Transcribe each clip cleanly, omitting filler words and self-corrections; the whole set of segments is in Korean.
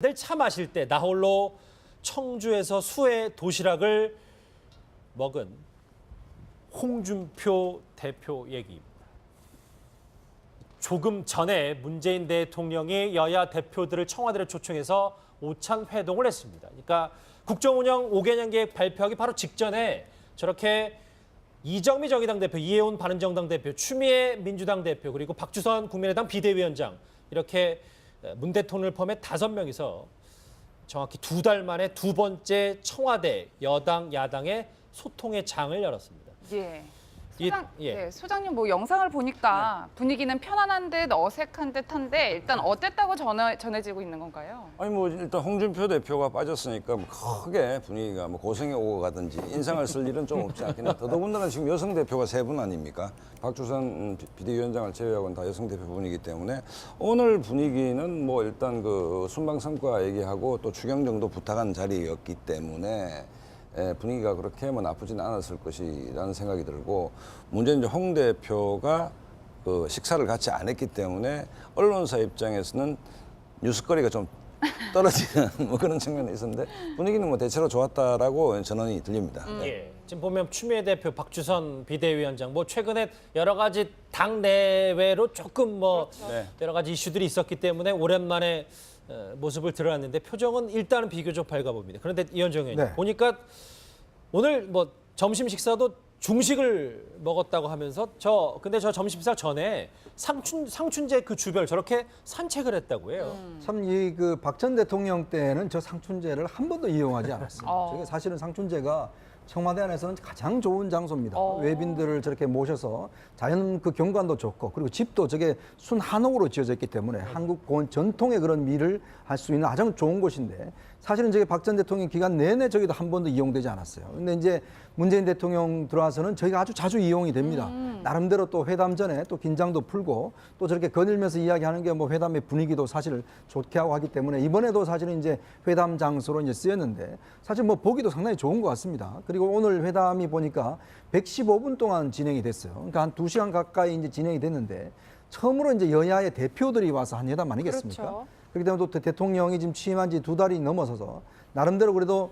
늘 차 마실 때 나 홀로 청주에서 수해 도시락을 먹은 홍준표 대표 얘기입니다. 조금 전에 문재인 대통령이 여야 대표들을 청와대를 초청해서 오찬 회동을 했습니다. 그러니까 국정운영 5개년 계획 발표하기 바로 직전에 저렇게 이정미 정의당 대표, 이해운 바른정당 대표, 추미애 민주당 대표, 그리고 박주선 국민의당 비대위원장 이렇게 문 대통령을 포함해 5명이서 정확히 2달 만에 두 번째 청와대 여당 야당의 소통의 장을 열었습니다. 예. 예. 네, 소장님 뭐 영상을 보니까 분위기는 편안한 듯 어색한 듯한데 일단 어땠다고 전해지고 있는 건가요? 아니 뭐 일단 홍준표 대표가 빠졌으니까 뭐 크게 분위기가 뭐 고성에 오고 가든지 인상을 쓸 일은 좀 없지 않겠나. 더더군다나 지금 여성 대표가 3분 아닙니까? 박주선 비대위원장을 제외하고는 다 여성 대표분이기 때문에 오늘 분위기는 뭐 일단 그 순방 성과 얘기하고 또 추경 정도 부탁한 자리였기 때문에 분위기가 그렇게 뭐 나쁘진 않았을 것이라는 생각이 들고, 문제는 이제 홍 대표가 그 식사를 같이 안 했기 때문에 언론사 입장에서는 뉴스거리가 좀 떨어지는 뭐 그런 측면이 있었는데 분위기는 뭐 대체로 좋았다라고 전언이 들립니다. 예. 지금 보면 추미애 대표, 박주선 비대위원장 뭐 최근에 여러 가지 당 내외로 조금 뭐 그렇죠. 여러 가지 이슈들이 있었기 때문에 오랜만에 모습을 드러났는데 표정은 일단은 비교적 밝아 봅니다. 그런데 이현정 의원님 보니까 오늘 뭐 점심 식사도 중식을 먹었다고 하면서 근데 저 점심 식사 전에 상춘제 그 주변을 저렇게 산책을 했다고 해요. 참 이 그 박 전 대통령 때는 저 상춘제를 한 번도 이용하지 않았어요. 저게 사실은 상춘제가 청와대 안에서는 가장 좋은 장소입니다. 외빈들을 저렇게 모셔서 자연 그 경관도 좋고, 그리고 집도 저게 순 한옥으로 지어져 있기 때문에 한국 전통의 그런 미를 할 수 있는 가장 좋은 곳인데, 사실은 저게 박 전 대통령 기간 내내 저기도 한 번도 이용되지 않았어요. 근데 이제 문재인 대통령 들어와서는 저희가 아주 자주 이용이 됩니다. 나름대로 또 회담 전에 또 긴장도 풀고 또 저렇게 거닐면서 이야기하는 게 뭐 회담의 분위기도 사실 좋게 하고 하기 때문에 이번에도 사실은 이제 회담 장소로 이제 쓰였는데, 사실 뭐 보기도 상당히 좋은 것 같습니다. 그리고 오늘 회담이 보니까 115분 동안 진행이 됐어요. 그러니까 한 2시간 가까이 이제 진행이 됐는데, 처음으로 이제 여야의 대표들이 와서 한 회담 아니겠습니까? 그렇죠. 그렇기 때문에 또 대통령이 지금 취임한 지 2달이 넘어서서 나름대로 그래도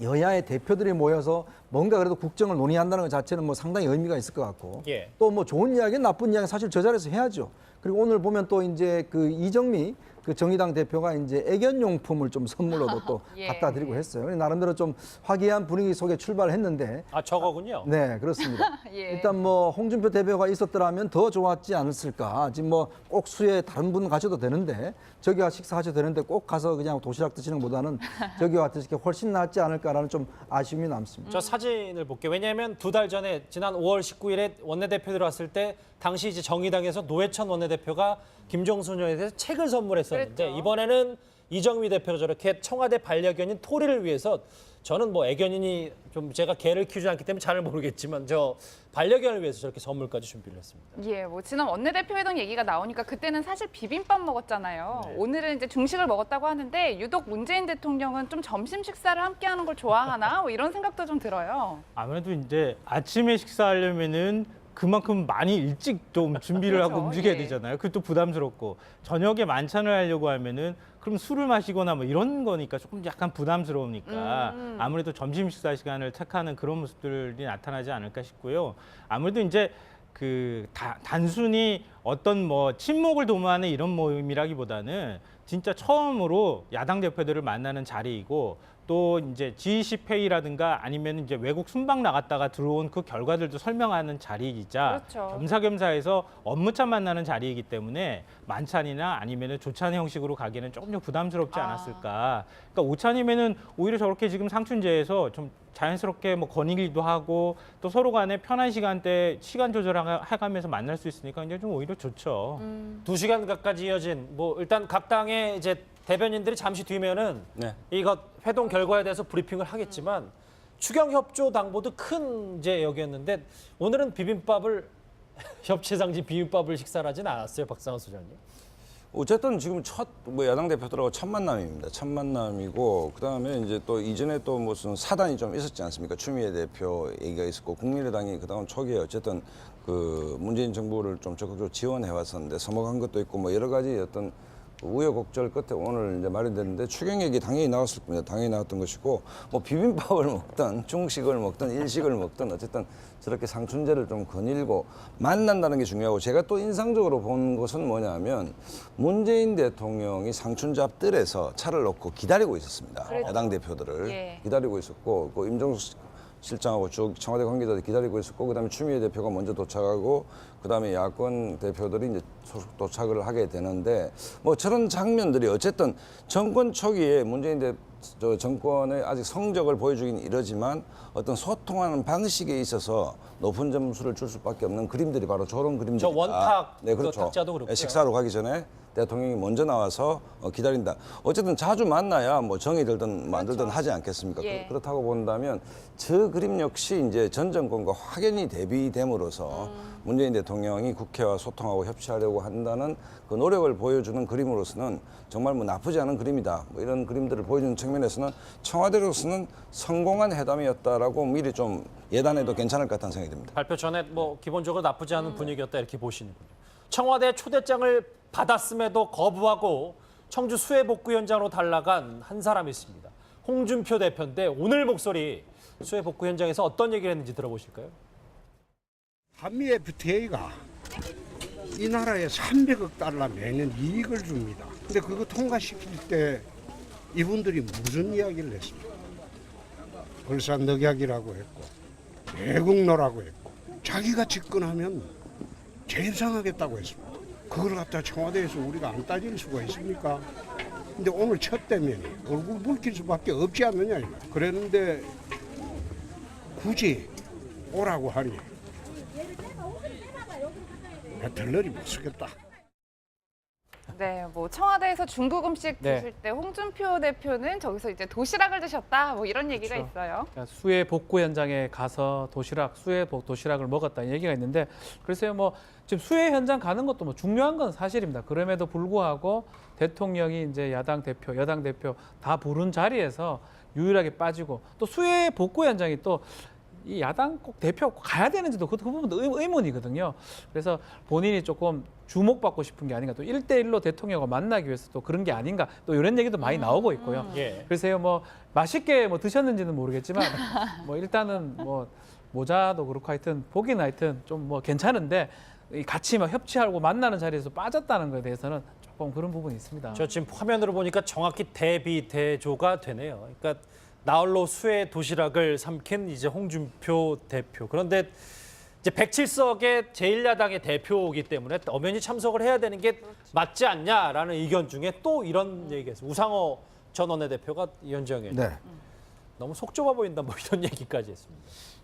여야의 대표들이 모여서 뭔가 그래도 국정을 논의한다는 것 자체는 뭐 상당히 의미가 있을 것 같고, 예. 또 뭐 좋은 이야기, 나쁜 이야기 사실 저 자리에서 해야죠. 그리고 오늘 보면 또 이제 그 이정미 그 정의당 대표가 이제 애견용품을 좀 선물로도 또 예. 갖다 드리고 했어요. 나름대로 좀 화기애애한 분위기 속에 출발했는데, 아 저거군요. 네, 그렇습니다. 예. 일단 뭐 홍준표 대표가 있었더라면 더 좋았지 않았을까. 지금 뭐 꼭 수에 다른 분 가셔도 되는데, 저기 와 식사하셔도 되는데 꼭 가서 그냥 도시락 드시는 것보다는 저기 와 드시는 게 훨씬 낫지 않을까라는 좀 아쉬움이 남습니다. 저 사진을 볼게요. 왜냐하면 2달 전에 지난 5월 19일에 원내대표들 왔을 때 당시 이제 정의당에서 노회찬 원내대표가 김정순 의원에 대해서 책을 선물했었는데, 그랬죠. 이번에는 이정미 대표로 저렇게 청와대 반려견인 토리를 위해서, 저는 뭐 애견인이 좀 제가 개를 키우지 않기 때문에 잘 모르겠지만 저 반려견을 위해서 저렇게 선물까지 준비를 했습니다. 예, 뭐 지난 원내대표 회동 얘기가 나오니까 그때는 사실 비빔밥 먹었잖아요. 네. 오늘은 이제 중식을 먹었다고 하는데 유독 문재인 대통령은 좀 점심 식사를 함께하는 걸 좋아하나? 뭐 이런 생각도 좀 들어요. 아무래도 이제 아침에 식사하려면은 그만큼 많이 일찍 좀 준비를 하고 그렇죠. 움직여야 예. 되잖아요. 그것도 부담스럽고, 저녁에 만찬을 하려고 하면은 그럼 술을 마시거나 뭐 이런 거니까 조금 약간 부담스러우니까 아무래도 점심 식사 시간을 택하는 그런 모습들이 나타나지 않을까 싶고요. 아무래도 이제 그 단순히 어떤 뭐 친목을 도모하는 이런 모임이라기보다는 진짜 처음으로 야당 대표들을 만나는 자리이고, 또 이제 G20 회의라든가 아니면 이제 외국 순방 나갔다가 들어온 그 결과들도 설명하는 자리이자 그렇죠. 겸사겸사해서 업무차 만나는 자리이기 때문에 만찬이나 아니면은 조찬 형식으로 가기에는 조금 좀 부담스럽지 않았을까. 그러니까 오찬이면은 오히려 저렇게 지금 상춘제에서 좀 자연스럽게 뭐 거니기도 하고 또 서로 간에 편한 시간대 시간 조절해가면서 만날 수 있으니까 이제 좀 오히려 좋죠. 2시간 가까이 이어진 뭐 일단 각 당의 이제 대변인들이 잠시 뒤면은 네. 이거 회동 결과에 대해서 브리핑을 하겠지만 추경 협조 당보도 큰 이제 여기였는데, 오늘은 비빔밥을 협치상지 비빔밥을 식사를 하진 않았어요, 박상원 소장님. 어쨌든 지금 첫 뭐 야당 대표들하고 첫 만남입니다. 첫 만남이고, 그다음에 이제 또 이전에 또 무슨 사단이 좀 있었지 않습니까? 추미애 대표 얘기가 있었고, 국민의당이 그다음 초기에 어쨌든 그 문재인 정부를 좀 적극적으로 지원해 왔었는데 서먹한 것도 있고 뭐 여러 가지 어떤 우여곡절 끝에 오늘 이제 마련됐는데 추경액이 당연히 나왔을 겁니다. 당연히 나왔던 것이고 뭐 비빔밥을 먹든 중식을 먹든 일식을 먹든 어쨌든 저렇게 상춘제를 좀 거닐고 만난다는 게 중요하고 제가 또 인상적으로 본 것은 뭐냐면 문재인 대통령이 상춘제 앞 뜰에서 차를 놓고 기다리고 있었습니다. 그랬죠. 야당 대표들을 예. 기다리고 있었고 그 임종석 실장하고 쭉 청와대 관계자들이 기다리고 있었고 그다음에 추미애 대표가 먼저 도착하고 그다음에 야권 대표들이 이제 소속 도착을 하게 되는데 뭐 저런 장면들이 어쨌든 정권 초기에 문재인 정권의 아직 성적을 보여주긴 이러지만 어떤 소통하는 방식에 있어서 높은 점수를 줄 수밖에 없는 그림들이 바로 저런 그림들이다. 저 원탁 네, 그렇죠. 그 탁자도 그렇고요. 식사로 가기 전에 대통령이 먼저 나와서 기다린다. 어쨌든 자주 만나야 뭐 정이 들든 뭐 안 들든 하지 않겠습니까? 예. 그렇다고 본다면 저 그림 역시 이제 전 정권과 확연히 대비됨으로써 문재인 대통령이 국회와 소통하고 협치하려고 한다는 그 노력을 보여주는 그림으로서는 정말 뭐 나쁘지 않은 그림이다. 뭐 이런 그림들을 보여주는 측면에서는 청와대로서는 성공한 회담이었다라고 미리 좀 예단해도 괜찮을 것 같다는 생각이 듭니다. 발표 전에 뭐 기본적으로 나쁘지 않은 분위기였다 이렇게 보시는군요. 청와대 초대장을 받았음에도 거부하고 청주 수해복구 현장으로 달라간 한 사람이 있습니다. 홍준표 대표인데 오늘 목소리 수해복구 현장에서 어떤 얘기를 했는지 들어보실까요? 한미 FTA가 이 나라에 300억 달러 매년 이익을 줍니다. 근데 그거 통과시킬 때 이분들이 무슨 이야기를 했습니까? 벌산 늑약이라고 했고 외국노라고 했고 자기가 집권하면 제일 상하겠다고 했습니다. 그걸 갖다 청와대에서 우리가 안 따질 수가 있습니까? 근데 오늘 첫 대면이 얼굴 붉힐 수밖에 없지 않느냐. 그랬는데 굳이 오라고 하니 덜러리 못 쓰겠다. 네, 뭐 청와대에서 중국 음식 네. 드실 때 홍준표 대표는 저기서 이제 도시락을 드셨다, 뭐 이런 얘기가 그렇죠. 있어요. 그러니까 수해 복구 현장에 가서 도시락을 먹었다는 얘기가 있는데 글쎄요, 뭐 지금 수해 현장 가는 것도 뭐 중요한 건 사실입니다. 그럼에도 불구하고 대통령이 이제 야당 대표, 여당 대표 다 부른 자리에서 유일하게 빠지고 또 수해 복구 현장이 또 이 야당 꼭 대표 가야 되는지도 그 부분도 의문이거든요. 그래서 본인이 조금 주목받고 싶은 게 아닌가, 또 1대1로 대통령과 만나기 위해서 또 그런 게 아닌가, 또 이런 얘기도 많이 나오고 있고요. 예. 그래서 뭐 맛있게 뭐 드셨는지는 모르겠지만 뭐 일단은 뭐 모자도 그렇고 하여튼 보기는 하여튼 좀 뭐 괜찮은데 같이 막 협치하고 만나는 자리에서 빠졌다는 것에 대해서는 조금 그런 부분이 있습니다. 저 지금 화면으로 보니까 정확히 대비 대조가 되네요. 그러니까 나홀로 수해 도시락을 삼킨 이제 홍준표 대표. 그런데 이제 107석의 제1야당의 대표이기 때문에 엄연히 참석을 해야 되는 게 맞지 않냐라는 의견 중에 또 이런 얘기가 있어요. 우상호 전 원내대표가 이 현장에 네. 너무 속 좁아 보인다 뭐 이런 얘기까지 했습니다.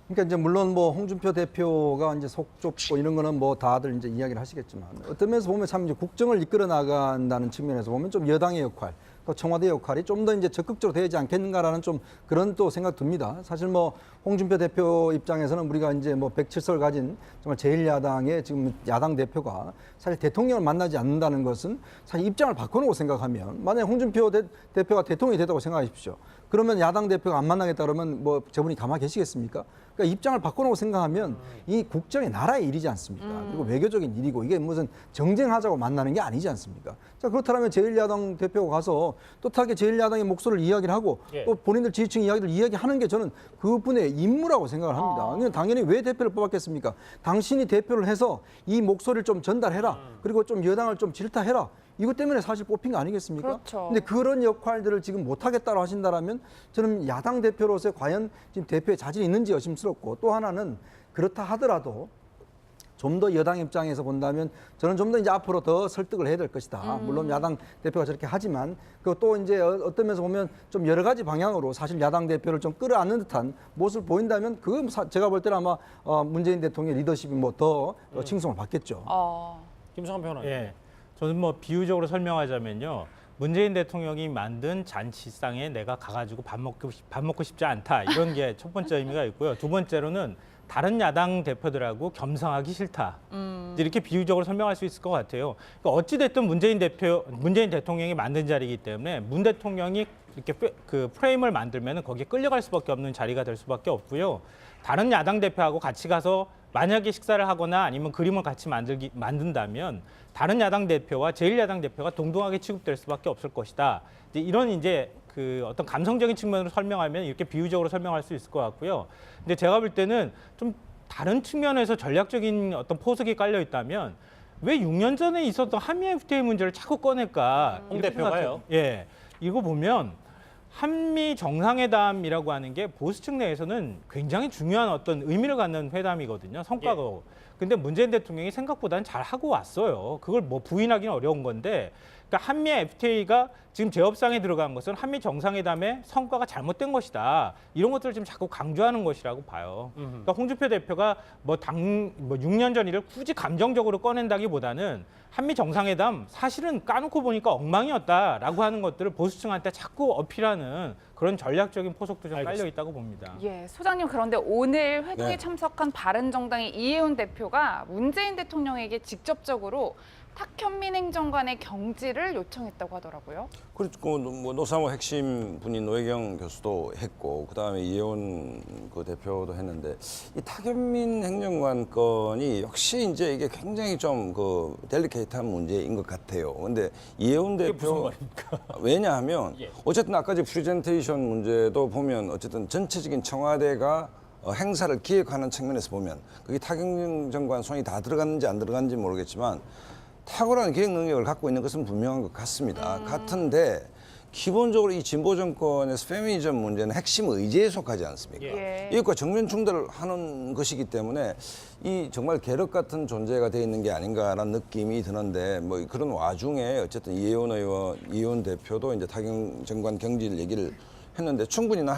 그러니까 이제 물론 뭐 홍준표 대표가 이제 속 좁고 이런 거는 뭐 다들 이제 이야기를 하시겠지만 어떤 면에서 보면 참 이제 국정을 이끌어 나간다는 측면에서 보면 좀 여당의 역할, 또 청와대 역할이 좀 더 이제 적극적으로 되지 않겠는가라는 좀 그런 또 생각 듭니다. 사실 뭐 홍준표 대표 입장에서는 우리가 이제 뭐 107석 가진 정말 제1야당의 지금 야당 대표가 사실 대통령을 만나지 않는다는 것은 사실 입장을 바꿔놓고 생각하면 만약에 홍준표 대표가 대통령이 됐다고 생각하십시오. 그러면 야당 대표가 안 만나겠다 그러면 뭐 저분이 가만히 계시겠습니까? 그러니까 입장을 바꿔놓고 생각하면 이 국정이 나라의 일이지 않습니까? 그리고 외교적인 일이고 이게 무슨 정쟁하자고 만나는 게 아니지 않습니까? 자, 그렇다면 제1야당 대표가 가서 또하게 제1야당의 목소리를 이야기를 하고 예. 또 본인들 지지층 이야기를 이야기하는 게 저는 그분의 임무라고 생각을 합니다. 그러니까 당연히 왜 대표를 뽑았겠습니까? 당신이 대표를 해서 이 목소리를 좀 전달해라. 그리고 좀 여당을 좀 질타해라. 이것 때문에 사실 뽑힌 거 아니겠습니까? 그렇죠. 근데 그런 역할들을 지금 못하겠다고 하신다라면 저는 야당 대표로서 과연 지금 대표의 자질이 있는지 의심스럽고 또 하나는 그렇다 하더라도 좀 더 여당 입장에서 본다면 저는 좀 더 이제 앞으로 더 설득을 해야 될 것이다. 물론 야당 대표가 저렇게 하지만 그 또 이제 어떤 면에서 보면 좀 여러 가지 방향으로 사실 야당 대표를 좀 끌어안는 듯한 모습을 보인다면 그건 제가 볼 때는 아마 문재인 대통령의 리더십이 뭐 더 칭송을 받겠죠. 김성환 변호사님. 예. 저는 뭐 비유적으로 설명하자면요. 문재인 대통령이 만든 잔치상에 내가 가가지고 밥 먹고 싶지 않다. 이런 게 첫 번째 의미가 있고요. 두 번째로는 다른 야당 대표들하고 겸상하기 싫다. 이렇게 비유적으로 설명할 수 있을 것 같아요. 그러니까 어찌 됐든 문재인 대통령이 만든 자리이기 때문에 문 대통령이 이렇게 그 프레임을 만들면 거기에 끌려갈 수밖에 없는 자리가 될 수밖에 없고요. 다른 야당 대표하고 같이 가서 만약에 식사를 하거나 아니면 그림을 같이 만든다면 다른 야당 대표와 제1야당 대표가 동등하게 취급될 수밖에 없을 것이다. 이런 이제 그 어떤 감성적인 측면으로 설명하면 이렇게 비유적으로 설명할 수 있을 것 같고요. 근데 제가 볼 때는 좀 다른 측면에서 전략적인 어떤 포석이 깔려 있다면 왜 6년 전에 있었던 한미 FTA 문제를 자꾸 꺼낼까? 홍 이렇게 대표가요? 생각해요. 예, 이거 보면 한미 정상회담이라고 하는 게 보수 측 내에서는 굉장히 중요한 어떤 의미를 갖는 회담이거든요. 성과고. 근데 문재인 대통령이 생각보다는 잘 하고 왔어요. 그걸 뭐 부인하기는 어려운 건데, 그러니까 한미 FTA가 지금 제협상에 들어간 것은 한미 정상회담의 성과가 잘못된 것이다. 이런 것들을 지금 자꾸 강조하는 것이라고 봐요. 그러니까 홍준표 대표가 뭐 6년 전 일을 굳이 감정적으로 꺼낸다기보다는 한미 정상회담 사실은 까놓고 보니까 엉망이었다라고 하는 것들을 보수층한테 자꾸 어필하는 그런 전략적인 포석도 좀 깔려 있다고 봅니다. 예, 소장님 그런데 오늘 회동에 네. 참석한 바른정당의 이해운 대표가 문재인 대통령에게 직접적으로 탁현민 행정관의 경질을 요청했다고 하더라고요. 그리고 뭐 노사모 핵심 분인 노혜경 교수도 했고 그다음에 이혜원 그 대표도 했는데 이 탁현민 행정관 건이 역시 이제 이게 굉장히 좀 그 델리케이트한 문제인 것 같아요. 근데 이혜원 대표 왜냐하면 어쨌든 아까 제 프리젠테이션 문제도 보면 어쨌든 전체적인 청와대가 행사를 기획하는 측면에서 보면 그게 탁현민 장관 손이 다 들어갔는지 안 들어갔는지 모르겠지만 탁월한 기획 능력을 갖고 있는 것은 분명한 것 같습니다. 같은데 기본적으로 이 진보 정권에서 페미니즘 문제는 핵심 의제에 속하지 않습니까? 예. 이것과 정면 충돌을 하는 것이기 때문에 이 정말 계륵 같은 존재가 돼 있는 게 아닌가라는 느낌이 드는데 뭐 그런 와중에 어쨌든 이혜원 대표도 이제 탁영 장관 경질 얘기를 했는데 충분히 나